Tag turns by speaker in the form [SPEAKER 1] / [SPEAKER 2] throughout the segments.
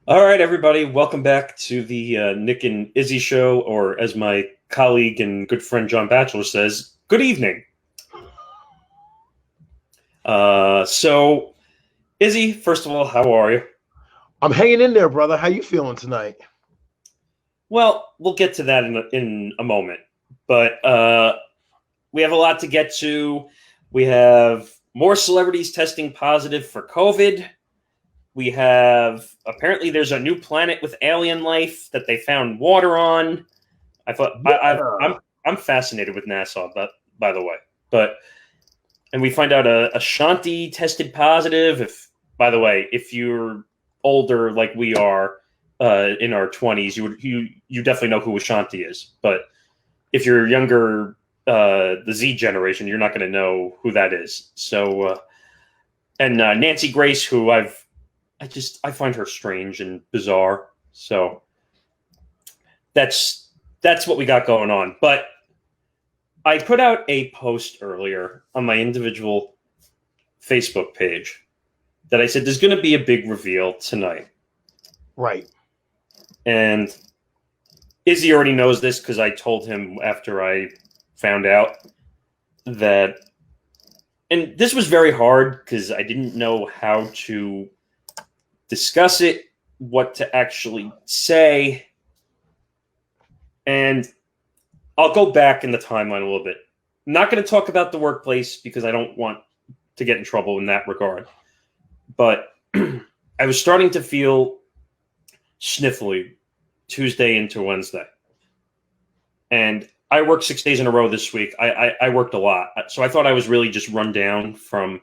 [SPEAKER 1] All right, everybody, welcome back to the Nick and Izzy show, or as my colleague and good friend John Batchelor says, good evening. So, Izzy, first of all, how are you?
[SPEAKER 2] I'm hanging in there, brother. How you feeling tonight?
[SPEAKER 1] Well, we'll get to that in a moment, but we have a lot to get to. We have more celebrities testing positive for COVID. We have apparently there's a new planet with alien life that they found water on. I thought
[SPEAKER 2] Yeah.
[SPEAKER 1] I'm fascinated with NASA, but by the way, but and we find out a Shanti tested positive. If by the way, if you're older like we are in our 20s, you definitely know who Ashanti is. But if you're younger, the Z generation, you're not going to know who that is. So and Nancy Grace, who I find her strange and bizarre. So that's what we got going on. But I put out a post earlier on my individual Facebook page that I said there's going to be a big reveal tonight.
[SPEAKER 2] Right.
[SPEAKER 1] And Izzy already knows this because I told him after I found out that, and this was very hard because I didn't know how to discuss it, what to actually say. And I'll go back in the timeline a little bit. I'm not going to talk about the workplace because I don't want to get in trouble in that regard. But I was starting to feel sniffly Tuesday into Wednesday. And I worked 6 days in a row this week. I worked a lot. So I thought I was really just run down from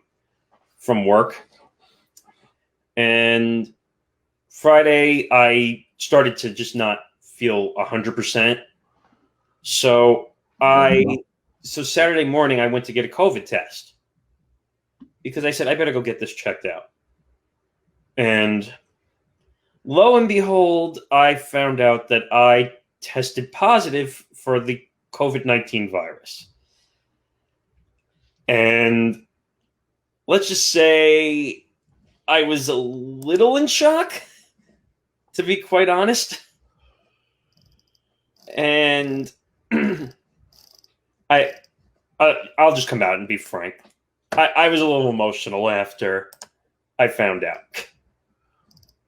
[SPEAKER 1] work. And Friday, I started to just not feel 100%. So Saturday morning I went to get a COVID test because I said I better go get this checked out. And lo and behold, I found out that I tested positive for the COVID-19 virus. And let's just say I was a little in shock, to be quite honest. And I, I'll just come out and be frank. I was a little emotional after I found out.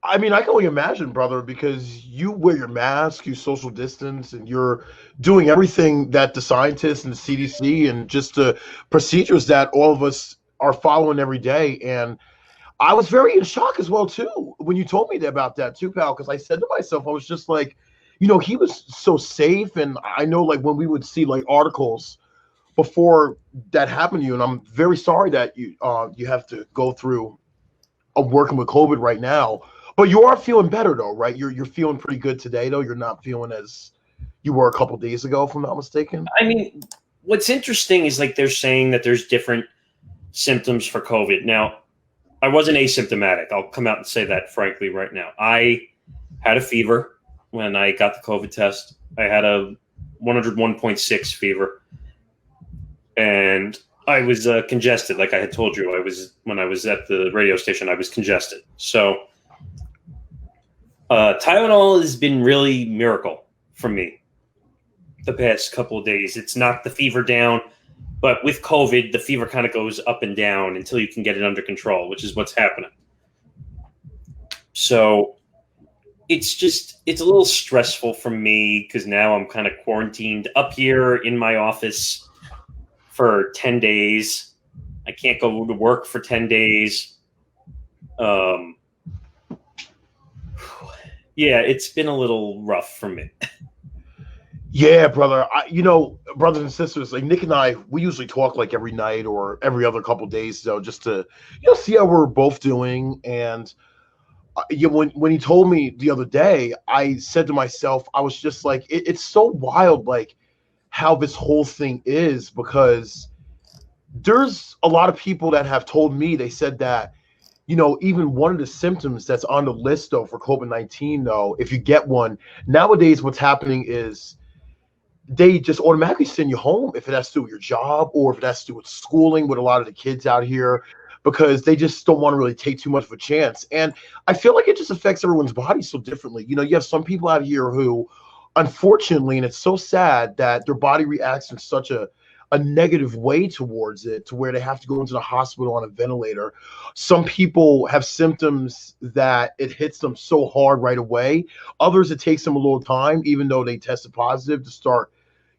[SPEAKER 2] I mean, I can only imagine, brother, because you wear your mask, you social distance, and you're doing everything that the scientists and the CDC and just the procedures that all of us are following every day. And I was very in shock as well, too, when you told me about that, too, pal, because I said to myself, I was just like, he was so safe. And I know, like, when we would see, like, articles before that happened to you, and I'm very sorry that you have to go through working with COVID right now. But you are feeling better though, right? You're feeling pretty good today though. You're not feeling as you were a couple days ago, if I'm not mistaken.
[SPEAKER 1] I mean, what's interesting is like they're saying that there's different symptoms for COVID. Now, I wasn't asymptomatic. I'll come out and say that frankly right now. I had a fever when I got the COVID test. I had a 101.6 fever. And I was congested, like I had told you. When I was at the radio station, I was congested. So Tylenol has been really miracle for me the past couple of days. It's knocked the fever down, but with COVID, the fever kind of goes up and down until you can get it under control, which is what's happening. So it's a little stressful for me because now I'm kind of quarantined up here in my office for 10 days. I can't go to work for 10 days. Yeah, it's been a little rough for me.
[SPEAKER 2] Yeah, brother. Brothers and sisters, like Nick and I, we usually talk like every night or every other couple days, though, just to see how we're both doing. And when he told me the other day, I said to myself, I was just like, it's so wild, like how this whole thing is, because there's a lot of people that have told me, they said that, even one of the symptoms that's on the list though for COVID-19, though, if you get one nowadays, what's happening is they just automatically send you home if it has to do with your job or if it has to do with schooling with a lot of the kids out here. because they just don't want to really take too much of a chance. And I feel like it just affects everyone's body so differently. You know, you have some people out here who, unfortunately, and it's so sad that their body reacts in such a negative way towards it, to where they have to go into the hospital on a ventilator. Some people have symptoms that it hits them so hard right away. Others, it takes them a little time, even though they tested positive, to start.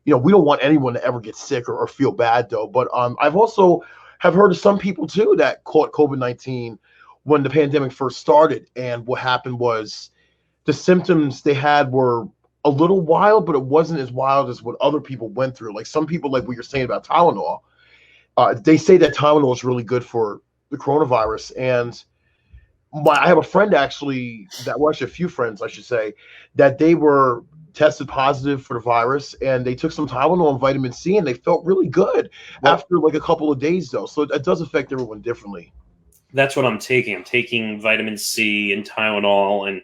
[SPEAKER 2] You know, we don't want anyone to ever get sick or feel bad, though. But I've also have heard of some people too that caught COVID-19 when the pandemic first started, and what happened was the symptoms they had were a little wild, but it wasn't as wild as what other people went through. Like some people, like what you're saying about Tylenol, they say that Tylenol is really good for the coronavirus. And I have a friend actually, well, actually a few friends, I should say, that they were tested positive for the virus, and they took some Tylenol and vitamin C, and they felt really good after like a couple of days, though. So it does affect everyone differently.
[SPEAKER 1] That's what I'm taking. I'm taking vitamin C and Tylenol, and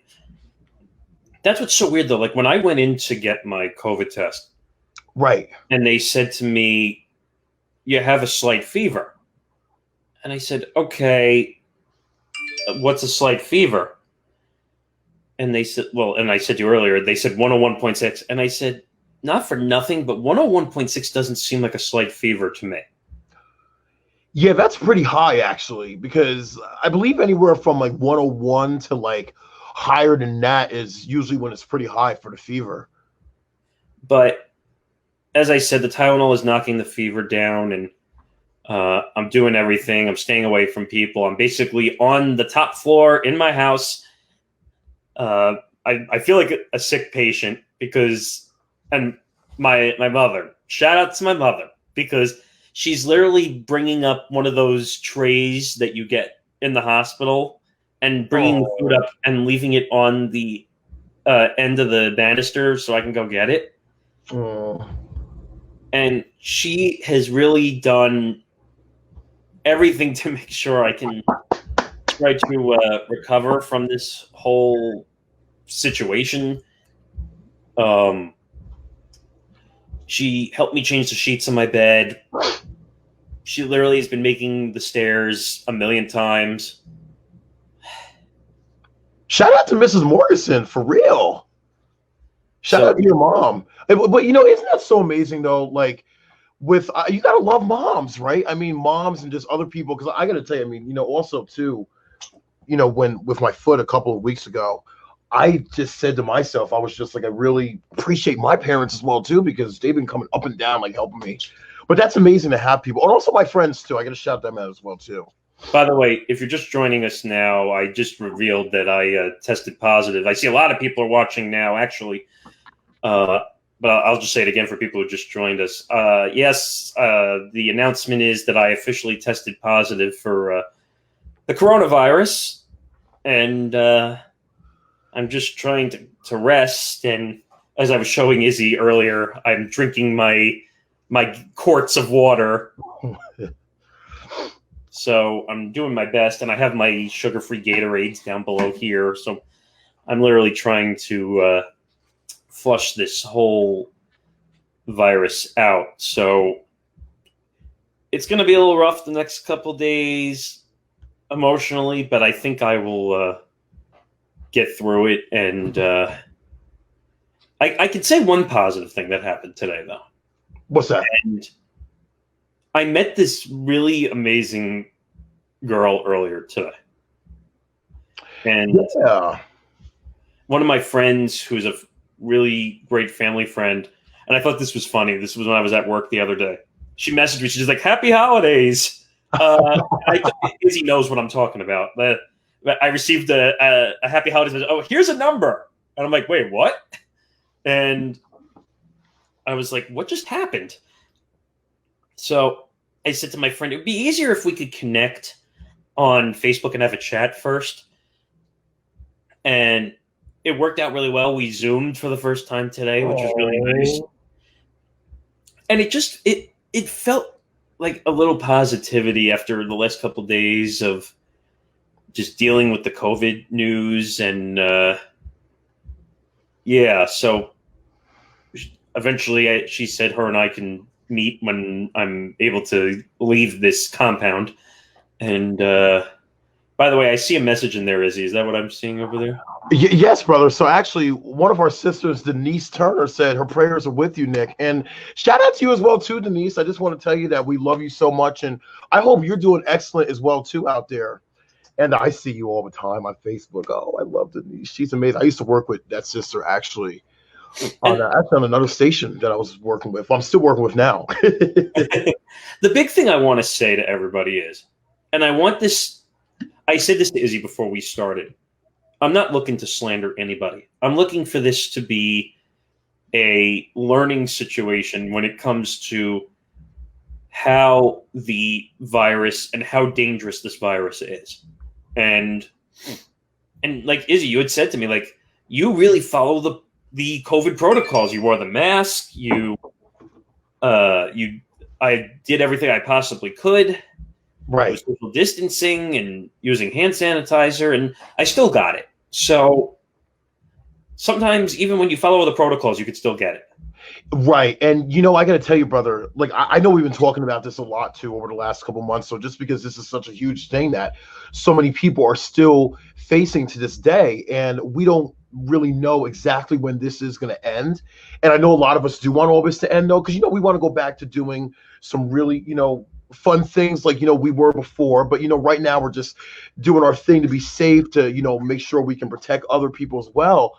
[SPEAKER 1] that's what's so weird, though. Like when I went in to get my COVID test,
[SPEAKER 2] right,
[SPEAKER 1] and they said to me, "You have a slight fever," and I said, "Okay, what's a slight fever?" And they said, well, and I said to you earlier, they said 101.6. And I said, not for nothing, but 101.6 doesn't seem like a slight fever to me.
[SPEAKER 2] Yeah, that's pretty high, actually, because I believe anywhere from like 101 to like higher than that is usually when it's pretty high for the fever.
[SPEAKER 1] But as I said, the Tylenol is knocking the fever down, and I'm doing everything. I'm staying away from people. I'm basically on the top floor in my house. I feel like a sick patient because, and my mother, shout out to my mother, because she's literally bringing up one of those trays that you get in the hospital and bringing the food up and leaving it on the end of the banister so I can go get it. And she has really done everything to make sure I can try to recover from this whole situation. She helped me change the sheets on my bed. She literally has been making the stairs a million times.
[SPEAKER 2] Shout out to Mrs. Morrison, for real. Shout out to your mom. But you know, isn't that so amazing though? Like, with you gotta love moms, right? I mean, moms and just other people. Because I gotta tell you, I mean, you know, also too, you know, when with my foot a couple of weeks ago, I just said to myself, I was just like, I really appreciate my parents as well too, because they've been coming up and down, like helping me. But that's amazing to have people, and also my friends too. I got to shout them out as well too.
[SPEAKER 1] By the way, if you're just joining us now, I just revealed that I tested positive. I see a lot of people are watching now, actually. But I'll just say it again for people who just joined us. Yes, the announcement is that I officially tested positive for the coronavirus, and I'm just trying to rest. And as I was showing Izzy earlier, I'm drinking my quarts of water. So I'm doing my best, and I have my sugar-free Gatorades down below here. So I'm literally trying to flush this whole virus out. So it's going to be a little rough the next couple days emotionally, but I think I will get through it. And I could say one positive thing that happened today, though.
[SPEAKER 2] What's that?
[SPEAKER 1] And I met this really amazing girl earlier today. And one of my friends, who's a really great family friend, and I thought this was funny. This was when I was at work the other day. She messaged me. She's like, "Happy holidays." Izzy knows what I'm talking about. I received a happy holidays message. Oh, here's a number. And I'm like, wait, what? And I was like, what just happened? So I said to my friend, it would be easier if we could connect on Facebook and have a chat first. And it worked out really well. We Zoomed for the first time today, which was really nice. And it felt like a little positivity after the last couple of days of just dealing with the COVID news. And so eventually she said her and I can meet when I'm able to leave this compound. And by the way, I see a message in there, Izzy. Is that what I'm seeing over there?
[SPEAKER 2] Yes, brother. So actually, one of our sisters, Denise Turner, said her prayers are with you, Nick. And shout out to you as well, too, Denise. I just want to tell you that we love you so much, and I hope you're doing excellent as well, too, out there. And I see you all the time on Facebook. Oh, I love Denise. She's amazing. I used to work with that sister actually
[SPEAKER 1] And
[SPEAKER 2] on another station that I was working with. I'm still working with now.
[SPEAKER 1] the big thing I want to say to everybody is, and I want this, I said this to Izzy before we started. I'm not looking to slander anybody. I'm looking for this to be a learning situation when it comes to how the virus and how dangerous this virus is. And like Izzy, you had said to me, like, you really follow the COVID protocols. You wore the mask, I did everything I possibly could.
[SPEAKER 2] Right.
[SPEAKER 1] With social distancing and using hand sanitizer, and I still got it. So sometimes, even when you follow the protocols, you could still get it.
[SPEAKER 2] Right. And I got to tell you, brother, like I know we've been talking about this a lot too over the last couple months. So just because this is such a huge thing that so many people are still facing to this day, and we don't really know exactly when this is going to end. And I know a lot of us do want all this to end though, because we want to go back to doing some really, fun things like we were before. But right now we're just doing our thing to be safe, to make sure we can protect other people as well.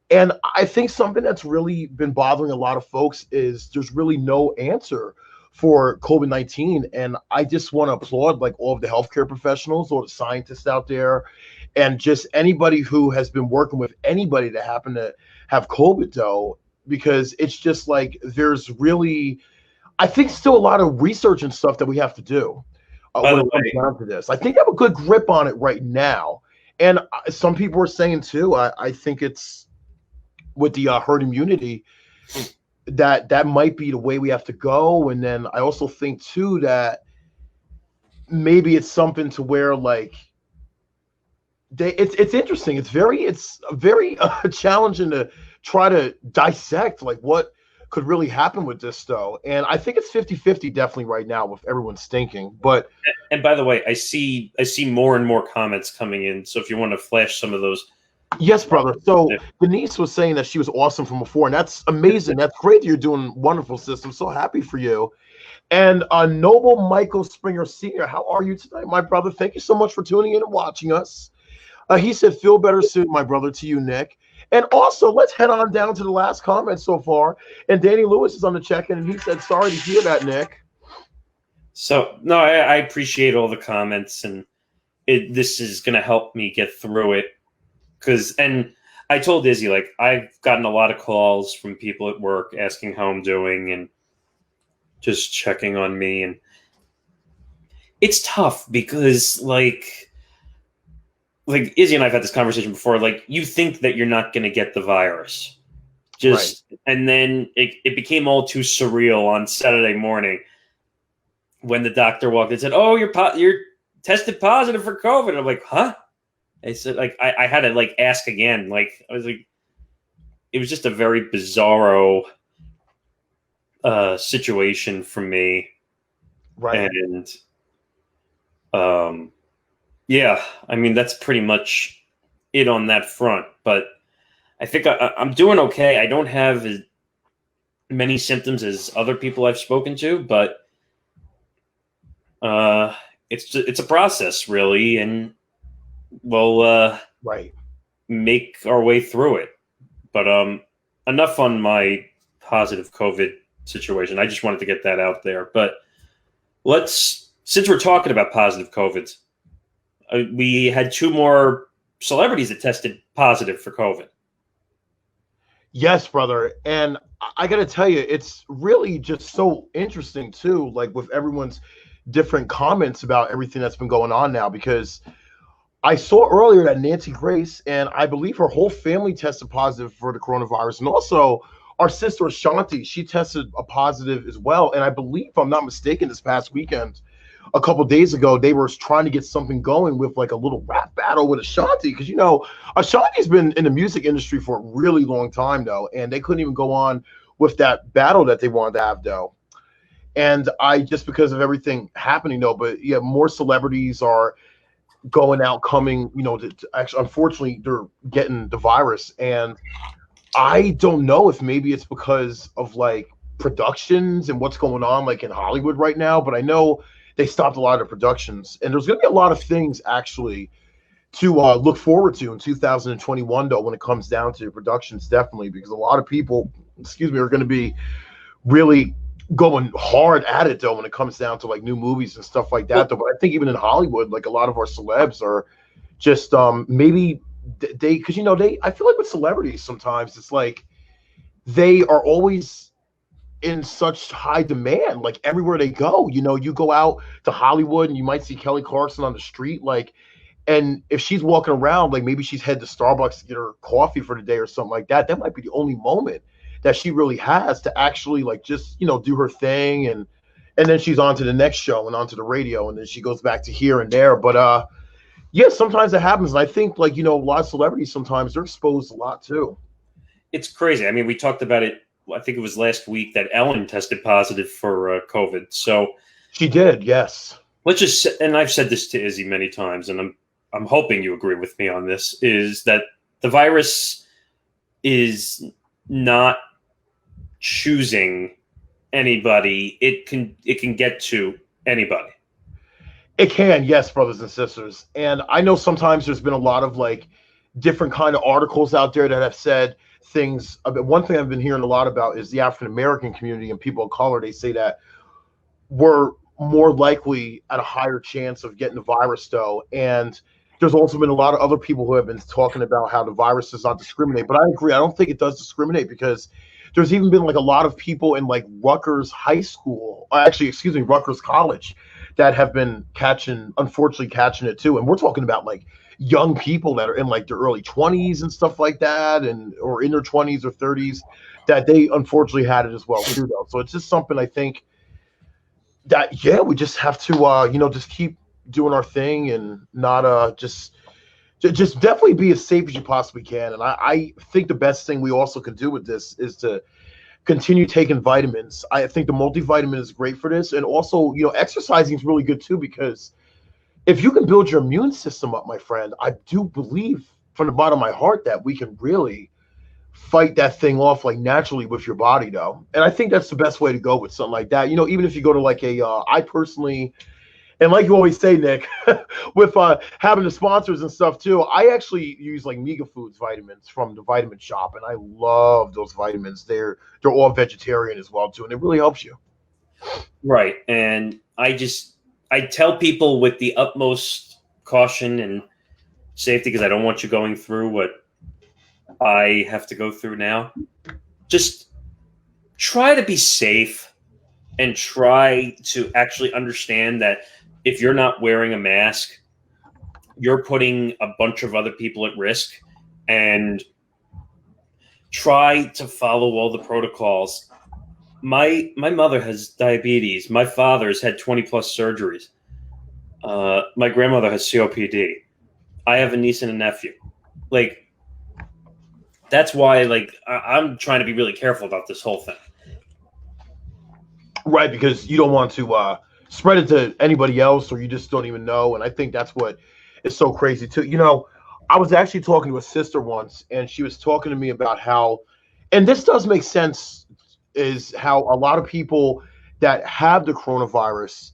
[SPEAKER 2] And I think something that's really been bothering a lot of folks is there's really no answer for COVID-19. And I just want to applaud like all of the healthcare professionals, all the scientists out there, and just anybody who has been working with anybody that happened to have COVID though, because it's just like there's really, I think, still a lot of research and stuff that we have to do
[SPEAKER 1] By
[SPEAKER 2] when
[SPEAKER 1] the
[SPEAKER 2] it comes
[SPEAKER 1] way,
[SPEAKER 2] down to this. I think I have a good grip on it right now. And some people are saying too, I think it's with the herd immunity that might be the way we have to go. And then I also think too that maybe it's something to where like it's interesting. It's very challenging to try to dissect like what could really happen with this though. And I think it's 50-50 definitely right now with everyone's thinking. But
[SPEAKER 1] and by the way, I see more and more comments coming in. So if you want to flash some of those.
[SPEAKER 2] yes, brother. So Denise was saying that she was awesome from before, and that's amazing. That's great that you're doing wonderful, sis. I'm so happy for you. And Noble Michael Springer Sr., how are you tonight, my brother? Thank you so much for tuning in and watching us. He said, feel better soon, my brother, to you, Nick. And also, let's head on down to the last comment so far. And Danny Lewis is on the check-in, and he said, sorry to hear that, Nick.
[SPEAKER 1] So, no, I appreciate all the comments, and this is going to help me get through it. And I told Izzy, like, I've gotten a lot of calls from people at work asking how I'm doing and just checking on me. And it's tough because, like Izzy and I've had this conversation before, like, you think that you're not going to get the virus. Right. And then it became all too surreal on Saturday morning when the doctor walked in and said, oh, you're tested positive for COVID. I'm like, huh? I said, like, I had to, like, ask again. Like, I was like, it was just a very bizarro situation for me.
[SPEAKER 2] Right.
[SPEAKER 1] And, yeah, I mean, that's pretty much it on that front. But I think I'm doing okay. I don't have as many symptoms as other people I've spoken to, but it's a process, really, and we'll make our way through it. But enough on my positive COVID situation. I just wanted to get that out there. But since we're talking about positive COVIDs, we had 2 more celebrities that tested positive for COVID.
[SPEAKER 2] Yes, brother. And I got to tell you, it's really just so interesting too, like with everyone's different comments about everything that's been going on now, because I saw earlier that Nancy Grace and I believe her whole family tested positive for the coronavirus. And also our sister Ashanti, she tested a positive as well. And I believe, if I'm not mistaken, this past weekend, a couple days ago, they were trying to get something going with like a little rap battle with Ashanti, because Ashanti's been in the music industry for a really long time though, and they couldn't even go on with that battle that they wanted to have though. And I just because of everything happening though, but yeah, more celebrities are going out, coming, actually, unfortunately, they're getting the virus, and I don't know if maybe it's because of like productions and what's going on like in Hollywood right now, but I know they stopped a lot of productions, and there's going to be a lot of things actually to look forward to in 2021 though when it comes down to productions, definitely, because a lot of people, excuse me, are going to be really going hard at it though when it comes down to like new movies and stuff like that
[SPEAKER 1] Well,
[SPEAKER 2] though. But I think even in Hollywood, like a lot of our celebs are just maybe they because they I feel like with celebrities sometimes it's like they are always in such high demand like everywhere they go. You go out to Hollywood and you might see Kelly Clarkson on the street, like, and if she's walking around, like maybe she's head to Starbucks to get her coffee for the day or something like that, that might be the only moment that she really has to actually like just do her thing, and then she's on to the next show and onto the radio, and then she goes back to here and there. But yeah, sometimes it happens, and I think like a lot of celebrities sometimes they're exposed a lot too.
[SPEAKER 1] it's crazy. I mean, we talked about it. I think it was last week that Ellen tested positive for COVID. So
[SPEAKER 2] She did, yes.
[SPEAKER 1] let's just, and I've said this to Izzy many times, and I'm hoping you agree with me on this, is that the virus is not choosing anybody. It can get to anybody.
[SPEAKER 2] It can, yes, brothers and sisters. And I know sometimes there's been a lot of like different kind of articles out there that have said things about one thing I've been hearing a lot about is the African American community and people of color. They say that we're more likely at a higher chance of getting the virus though. And there's also been a lot of other people who have been talking about how the virus does not discriminate. But I agree, I don't think it does discriminate because there's even been like a lot of people in like Rutgers High School, actually, excuse me, Rutgers College, that have been unfortunately catching it too. And we're talking about like young people that are in like their early 20s and stuff like that, and or in their 20s or 30s, that they unfortunately had it as well too though. So it's just something I think that yeah, we just have to just keep doing our thing and not just definitely be as safe as you possibly can. And I think the best thing we also can do with this is to continue taking vitamins. I think the multivitamin is great for this, and also exercising is really good too, because if you can build your immune system up, my friend, I do believe from the bottom of my heart that we can really fight that thing off like naturally with your body though. And I think that's the best way to go with something like that. Even if you go to like I personally, and like you always say, Nick, with having the sponsors and stuff too, I actually use like Mega Foods vitamins from the vitamin shop, and I love those vitamins. They're all vegetarian as well too, and it really helps you.
[SPEAKER 1] Right. And I tell people with the utmost caution and safety, because I don't want you going through what I have to go through now. Just try to be safe and try to actually understand that if you're not wearing a mask, you're putting a bunch of other people at risk, and try to follow all the protocols. My mother has diabetes. My father's had 20 plus surgeries. My grandmother has COPD. I have a niece and a nephew. Like, that's why, like, I'm trying to be really careful about this whole thing.
[SPEAKER 2] Right, because you don't want to spread it to anybody else, or you just don't even know. And I think that's what is so crazy too. I was actually talking to a sister once, and she was talking to me about how, and this does make sense, is how a lot of people that have the coronavirus,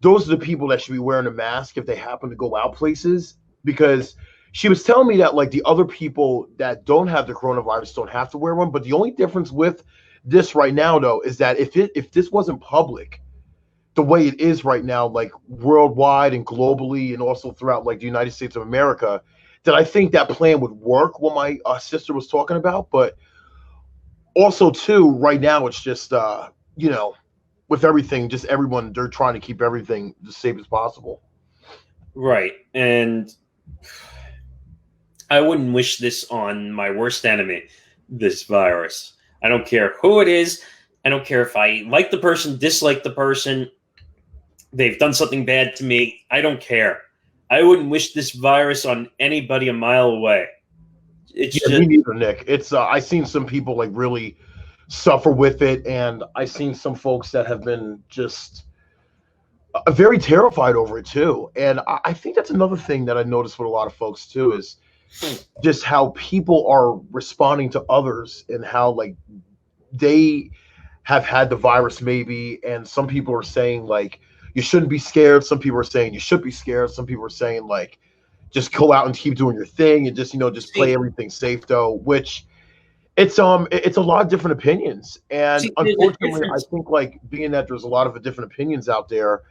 [SPEAKER 2] those are the people that should be wearing a mask if they happen to go out places. Because she was telling me that like the other people that don't have the coronavirus don't have to wear one. But the only difference with this right now though is that if this wasn't public the way it is right now, like worldwide and globally, and also throughout like the United States of America, that I think that plan would work, what my sister was talking about. But also too, right now it's just with everything, just everyone, they're trying to keep everything as safe as possible.
[SPEAKER 1] Right. And I wouldn't wish this on my worst enemy, this virus. I don't care who it is. I don't care if I like the person, dislike the person. They've done something bad to me. I don't care. I wouldn't wish this virus on anybody a mile away. It's
[SPEAKER 2] Yeah,
[SPEAKER 1] just,
[SPEAKER 2] me neither, Nick. It's I seen some people like really suffer with it, and I've seen some folks that have been just very terrified over it too. And I think that's another thing that I noticed with a lot of folks too is just how people are responding to others and how like they have had the virus maybe, and some people are saying like you shouldn't be scared. Some people are saying you should be scared. Some people are saying like just go out and keep doing your thing and just just play
[SPEAKER 1] See,
[SPEAKER 2] everything safe though, which it's a lot of different opinions. And
[SPEAKER 1] there's a
[SPEAKER 2] unfortunately, I
[SPEAKER 1] difference.
[SPEAKER 2] think like being that there's a lot of different opinions out there,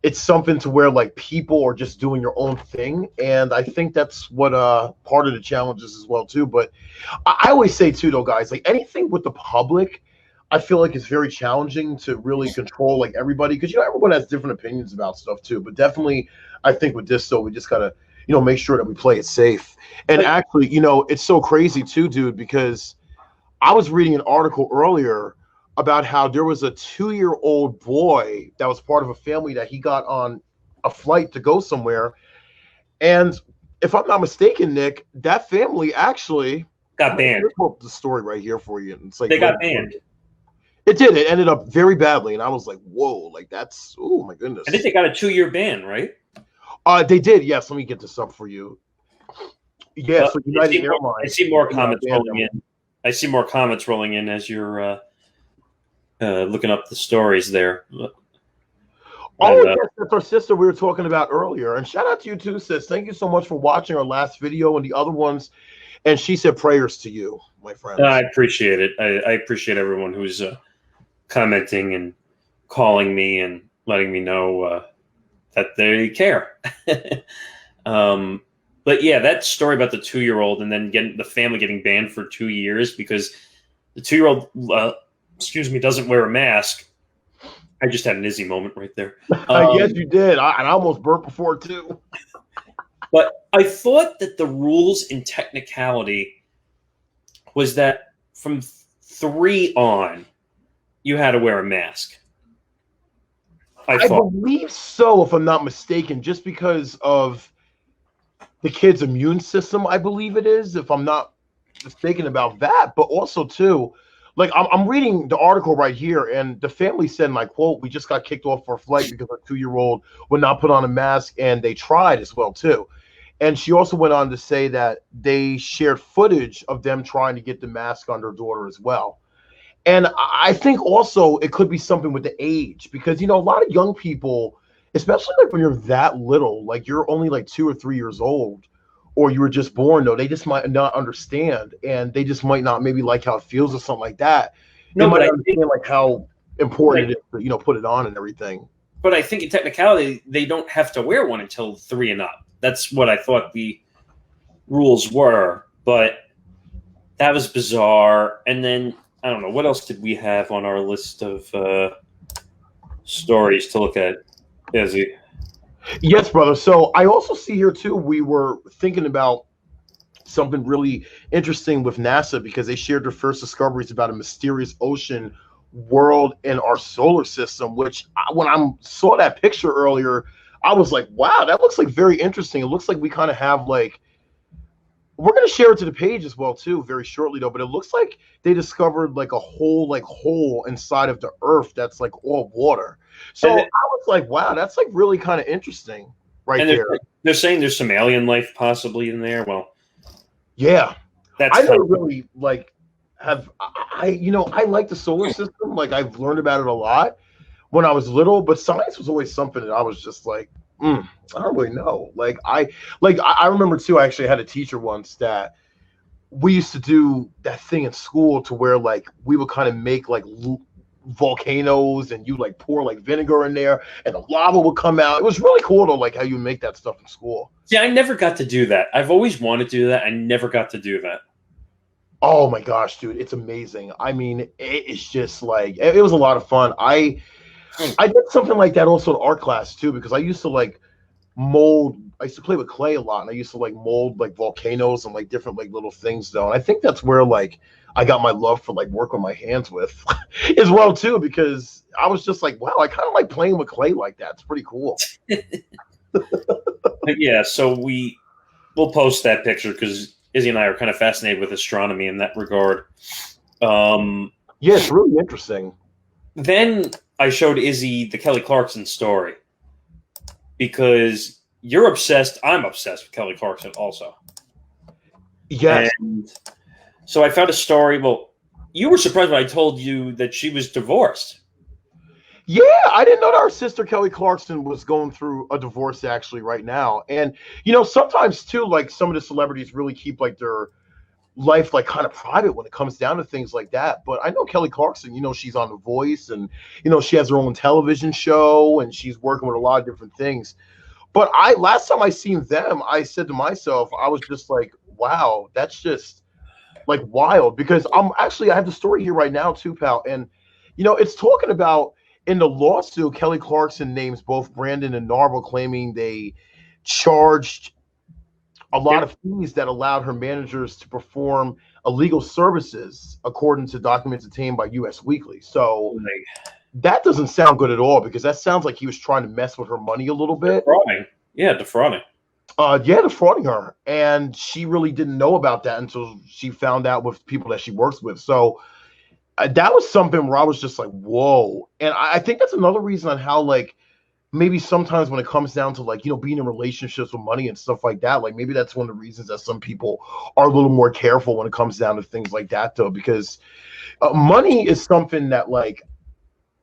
[SPEAKER 2] it's something to where like people are just doing their own thing, and I think that's what part of the challenge is as well too. But I always say too though, guys, like anything with the public, I feel like it's very challenging to really control like everybody, because everyone has different opinions about stuff too. But definitely, I think with this though, we just gotta make sure that we play it safe. And
[SPEAKER 1] But
[SPEAKER 2] actually, it's so crazy too, dude, because I was reading an article earlier about how there was a 2-year-old boy that was part of a family that he got on a flight to go somewhere. And if I'm not mistaken, Nick, that family actually
[SPEAKER 1] got banned.
[SPEAKER 2] pull up the story right here for you. It's like
[SPEAKER 1] They got banned.
[SPEAKER 2] it did. It ended up very badly, and I was like, "Whoa!" Like that's my goodness.
[SPEAKER 1] I think they got a 2-year ban, right?
[SPEAKER 2] They did. Yes, let me get this up for you. Yeah, so United Airlines.
[SPEAKER 1] I see more comments rolling in. I see more comments rolling in as you're looking up the stories there.
[SPEAKER 2] Oh, yes, that's our sister we were talking about earlier. And shout out to you too, sis. Thank you so much for watching our last video and the other ones. And she said prayers to you, my friend.
[SPEAKER 1] I appreciate it. I appreciate everyone who's commenting and calling me and letting me know that they care. But yeah, that story about the 2-year-old and then the family getting banned for 2 years because the 2-year-old, doesn't wear a mask. I just had an Izzy moment right there.
[SPEAKER 2] Yes, you did. I almost burped before too.
[SPEAKER 1] But I thought that the rules in technicality was that from 3 on, you had to wear a mask. I
[SPEAKER 2] believe so, if I'm not mistaken, just because of the kid's immune system, I believe it is, if I'm not mistaken about that. But also too, like I'm reading the article right here, and the family said, and I quote, "We just got kicked off our flight because our 2-year-old would not put on a mask," and they tried as well too. And she also went on to say that they shared footage of them trying to get the mask on their daughter as well. And I think also it could be something with the age, because a lot of young people, especially like when you're that little, like you're only like 2 or 3 years old, or you were just born, though, they just might not understand, and they just might not maybe like how it feels or something like that.
[SPEAKER 1] No,
[SPEAKER 2] they might
[SPEAKER 1] but
[SPEAKER 2] understand like how important it is to put it on and everything.
[SPEAKER 1] But I think in technicality, they don't have to wear one until 3 and up. That's what I thought the rules were, but that was bizarre. And then I don't know, what else did we have on our list of stories to look at, Izzy?
[SPEAKER 2] Yes, brother. So I also see here too, we were thinking about something really interesting with NASA, because they shared their first discoveries about a mysterious ocean world in our solar system, which when I saw that picture earlier, I was like, wow, that looks like very interesting. It looks like we kind of have like, we're going to share it to the page as well too very shortly though, but it looks like they discovered like a whole like hole inside of the earth that's like all water. So I was like, wow, that's like really kind of interesting right there.
[SPEAKER 1] They're saying there's some alien life possibly in there. Well,
[SPEAKER 2] yeah,
[SPEAKER 1] that's
[SPEAKER 2] I don't really like have I like the solar system. Like I've learned about it a lot when I was little, but science was always something that I was just like, I don't really know. Like I remember too, I actually had a teacher once that we used to do that thing in school to where like we would kind of make like volcanoes, and you like pour like vinegar in there and the lava would come out. It was really cool to like how you make that stuff in school.
[SPEAKER 1] See, I never got to do that. I've always wanted to do that. I never got to do that.
[SPEAKER 2] Oh my gosh, dude, it's amazing. I mean, it's just like it was a lot of fun. I did something like that also in art class too, because I used to like mold. I used to play with clay a lot, and I used to like mold like volcanoes and like different like little things though. And I think that's where like I got my love for like working with my hands with as well too, because I was just like, wow, I kind of like playing with clay like that. It's pretty cool.
[SPEAKER 1] Yeah, so we'll post that picture because Izzy and I are kind of fascinated with astronomy in that regard.
[SPEAKER 2] Yeah, it's really interesting.
[SPEAKER 1] Then I showed Izzy the Kelly Clarkson story because you're obsessed. I'm obsessed with Kelly Clarkson also.
[SPEAKER 2] Yes.
[SPEAKER 1] And so I found a story. Well, you were surprised when I told you that she was divorced.
[SPEAKER 2] Yeah, I didn't know that our sister Kelly Clarkson was going through a divorce actually right now. And sometimes too, like some of the celebrities really keep like their life like kind of private when it comes down to things like that. But I know Kelly Clarkson, she's on The Voice and she has her own television show and she's working with a lot of different things. But I last time I seen them, I said to myself, I was just like, wow, that's just like wild because I have the story here right now too, pal. And it's talking about in the lawsuit, Kelly Clarkson names both Brandon and Narvel claiming they charged a lot
[SPEAKER 1] Yep.
[SPEAKER 2] of fees that allowed her managers to perform illegal services, according to documents obtained by US Weekly. So that doesn't sound good at all because that sounds like he was trying to mess with her money a little bit.
[SPEAKER 1] Defrauding. Yeah, defrauding.
[SPEAKER 2] Yeah, defrauding her. And she really didn't know about that until she found out with people that she works with. So that was something where I was just like, whoa. And I think that's another reason on how, like, maybe sometimes when it comes down to, like, being in relationships with money and stuff like that, like, maybe that's one of the reasons that some people are a little more careful when it comes down to things like that, though, because money is something that, like,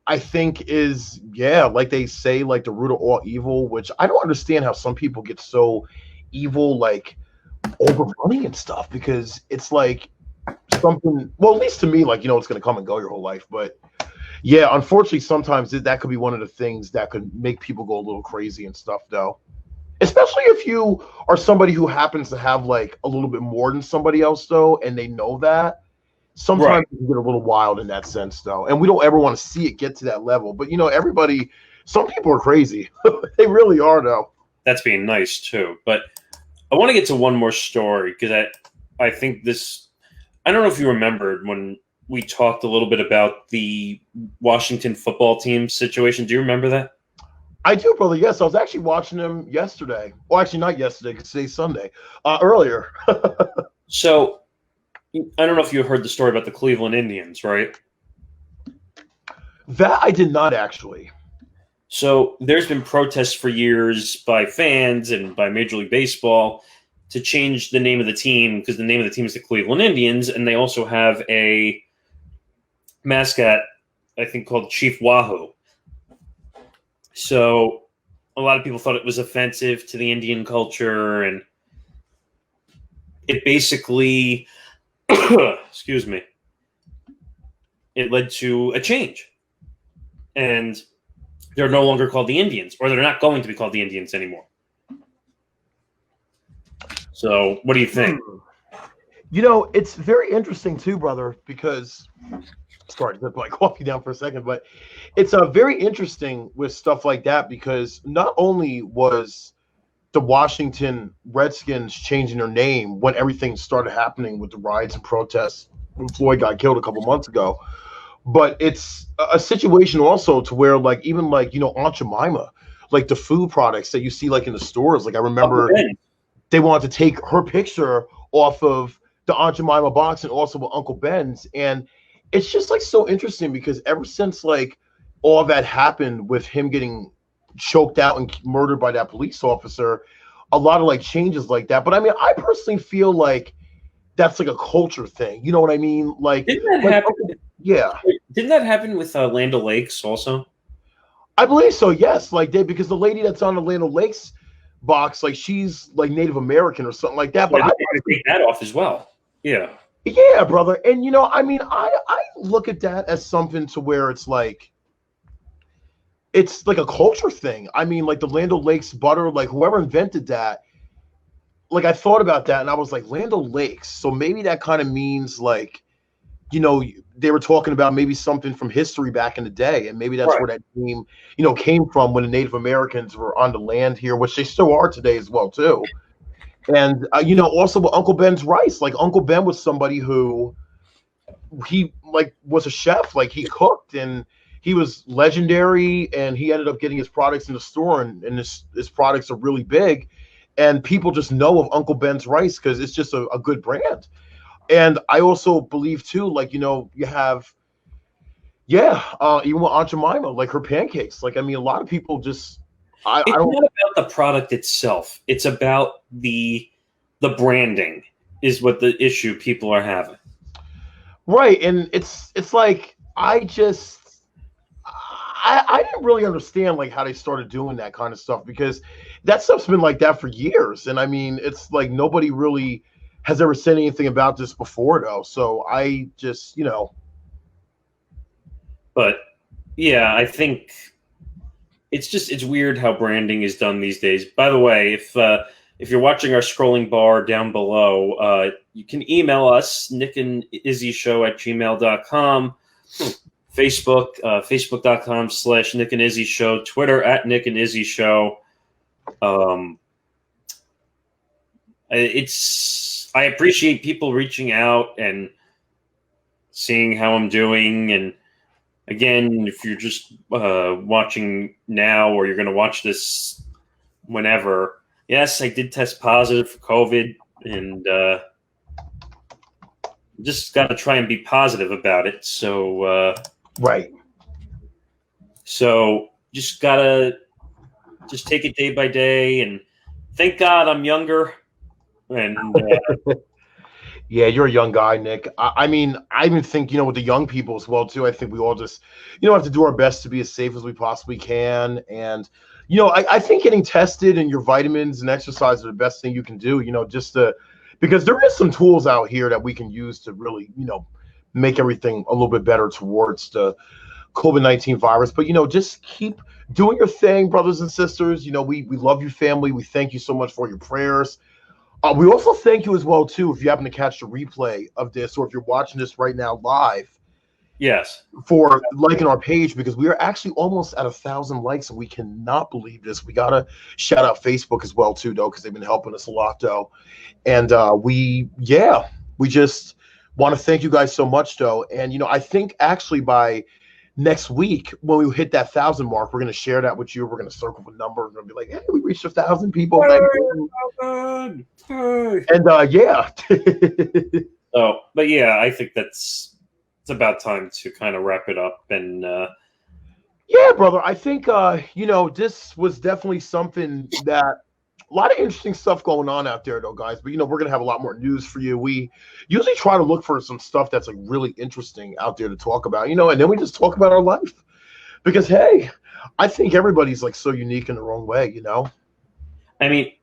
[SPEAKER 2] I think is, yeah, like they say, like the root of all evil, which I don't understand how some people get so evil, like over money and stuff, because it's like something, well, at least to me, like, it's going to come and go your whole life. But yeah, unfortunately, sometimes that could be one of the things that could make people go a little crazy and stuff, though. Especially if you are somebody who happens to have like a little bit more than somebody else, though, and they know that.
[SPEAKER 1] Right.
[SPEAKER 2] Sometimes you get a little wild in that sense, though, and we don't ever want to see it get to that level. But everybody, some people are crazy. They really are, though.
[SPEAKER 1] That's being nice too. But I want to get to one more story because I think this. I don't know if you remembered when we talked a little bit about the Washington football team situation. Do you remember that?
[SPEAKER 2] I do, brother. Yes, I was actually watching them yesterday. Well, actually, not yesterday because today's Sunday. Earlier.
[SPEAKER 1] So I don't know if you heard the story about the Cleveland Indians, right?
[SPEAKER 2] That I did not actually.
[SPEAKER 1] So there's been protests for years by fans and by Major League Baseball to change the name of the team because the name of the team is the Cleveland Indians, and they also have a mascot, I think, called Chief Wahoo. So a lot of people thought it was offensive to the Indian culture, and it basically, excuse me, it led to a change. And they're no longer called the Indians, or they're not going to be called the Indians anymore. So what do you think?
[SPEAKER 2] It's very interesting too, brother, because sorry to put my coffee down for a second, but it's very interesting with stuff like that because not only was the Washington Redskins changing their name when everything started happening with the riots and protests when Floyd got killed a couple months ago, but it's a situation also to where, like, even like Aunt Jemima, like the food products that you see like in the stores, like I remember they wanted to take her picture off of the Aunt Jemima box and also with Uncle Ben's. And it's just like so interesting because ever since like all that happened with him getting choked out and murdered by that police officer, a lot of like changes like that. But I mean, I personally feel like that's like a culture thing. You know what I mean?
[SPEAKER 1] Didn't that
[SPEAKER 2] like
[SPEAKER 1] happen?
[SPEAKER 2] yeah.
[SPEAKER 1] Didn't that happen with Land O'Lakes also?
[SPEAKER 2] I believe so, yes. Like because the lady that's on the Land Lakes box, like she's like Native American or something like that. But
[SPEAKER 1] I think they take that off as well. Yeah.
[SPEAKER 2] Yeah, brother. And I mean, I look at that as something to where it's like a culture thing. I mean, like the Land Lakes butter, like whoever invented that, like I thought about that and I was like, Land Lakes. So maybe that kind of means like, they were talking about maybe something from history back in the day, and maybe that's
[SPEAKER 1] Right.
[SPEAKER 2] where that name, came from when the Native Americans were on the land here, which they still are today as well too. And also with Uncle Ben's rice, like Uncle Ben was somebody who he like was a chef, like he cooked and he was legendary, and he ended up getting his products in the store, and his products are really big, and people just know of Uncle Ben's rice because it's just a good brand. And I also believe too, like you have Yeah, even with Aunt Jemima, like her pancakes. Like, I mean, a lot of people just, I
[SPEAKER 1] It's
[SPEAKER 2] don't.
[SPEAKER 1] not about the product itself. It's about the branding is what the issue people are having.
[SPEAKER 2] Right, and it's like I didn't really understand like how they started doing that kind of stuff because that stuff's been like that for years, and I mean, it's like nobody really has ever said anything about this before though. So I just,
[SPEAKER 1] But yeah, I think it's weird how branding is done these days. By the way, if you're watching our scrolling bar down below, you can email us, Nick and Izzy Show at gmail.com, Facebook, facebook.com/Nick and Izzy Show, Twitter at Nick and Izzy Show. I appreciate people reaching out and seeing how I'm doing. And again, if you're just watching now or you're going to watch this whenever, yes, I did test positive for COVID, and just got to try and be positive about it.
[SPEAKER 2] right.
[SPEAKER 1] So just gotta just take it day by day, and thank God I'm younger. And
[SPEAKER 2] Yeah, you're a young guy, Nick. I mean, I even think, with the young people as well, too. I think we all just, have to do our best to be as safe as we possibly can. And, I think getting tested and your vitamins and exercise are the best thing you can do, because there is some tools out here that we can use to really, make everything a little bit better towards the COVID-19 virus. But, just keep doing your thing, brothers and sisters. We love you, family. We thank you so much for your prayers. We also thank you as well, too, if you happen to catch the replay of this or if you're watching this right now live,
[SPEAKER 1] yes,
[SPEAKER 2] for liking our page, because we are actually almost at 1,000 likes and we cannot believe this. We got to shout out Facebook as well, too, though, because they've been helping us a lot, though. And we just want to thank you guys so much, though. And, I think actually by next week, when we hit that 1,000 mark, we're going to share that with you. We're going to circle the number. We're going to be like, hey, we reached 1,000 people. Thank you. And yeah.
[SPEAKER 1] but yeah, I think it's about time to kind of wrap it up. And
[SPEAKER 2] yeah, brother, I think this was definitely something that a lot of interesting stuff going on out there, though, guys. But we're gonna have a lot more news for you. We usually try to look for some stuff that's like really interesting out there to talk about, and then we just talk about our life. Because hey, I think everybody's like so unique in their own way,
[SPEAKER 1] I mean,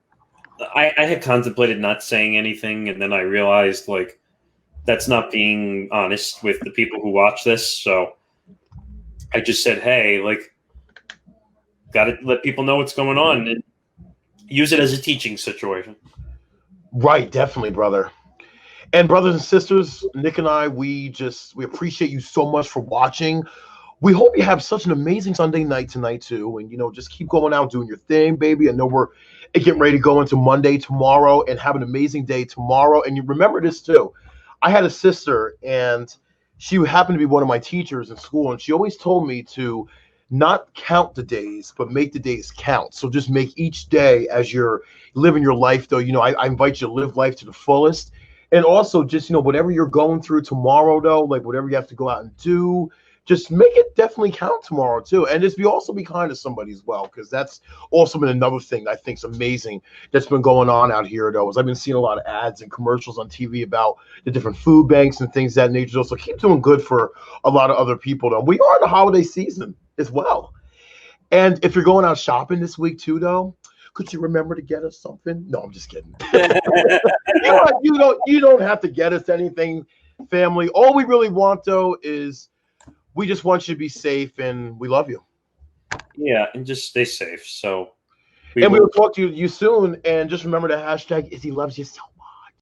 [SPEAKER 1] I had contemplated not saying anything, and then I realized like that's not being honest with the people who watch this. So I just said, hey, like, got to let people know what's going on and use it as a teaching situation.
[SPEAKER 2] Right, definitely, brother. And brothers and sisters, Nick and I, we appreciate you so much for watching. We hope you have such an amazing Sunday night tonight, too. And, just keep going out doing your thing, baby. I know we're getting ready to go into Monday tomorrow and have an amazing day tomorrow. And you remember this, too. I had a sister, and she happened to be one of my teachers in school. And she always told me to not count the days, but make the days count. So just make each day as you're living your life, though. I invite you to live life to the fullest. And also just, whatever you're going through tomorrow, though, like whatever you have to go out and do, just make it definitely count tomorrow, too. And just also be kind to somebody as well, because that's also been another thing that I think is amazing that's been going on out here, though, is I've been seeing a lot of ads and commercials on TV about the different food banks and things of that nature. So keep doing good for a lot of other people, though. We are in the holiday season as well. And if you're going out shopping this week, too, though, could you remember to get us something? No, I'm just kidding. You don't have to get us anything, family. All we really want, though, is we just want you to be safe, and we love you.
[SPEAKER 1] Yeah, and just stay safe. So
[SPEAKER 2] we will talk to you soon. And just remember the hashtag Izzy loves you so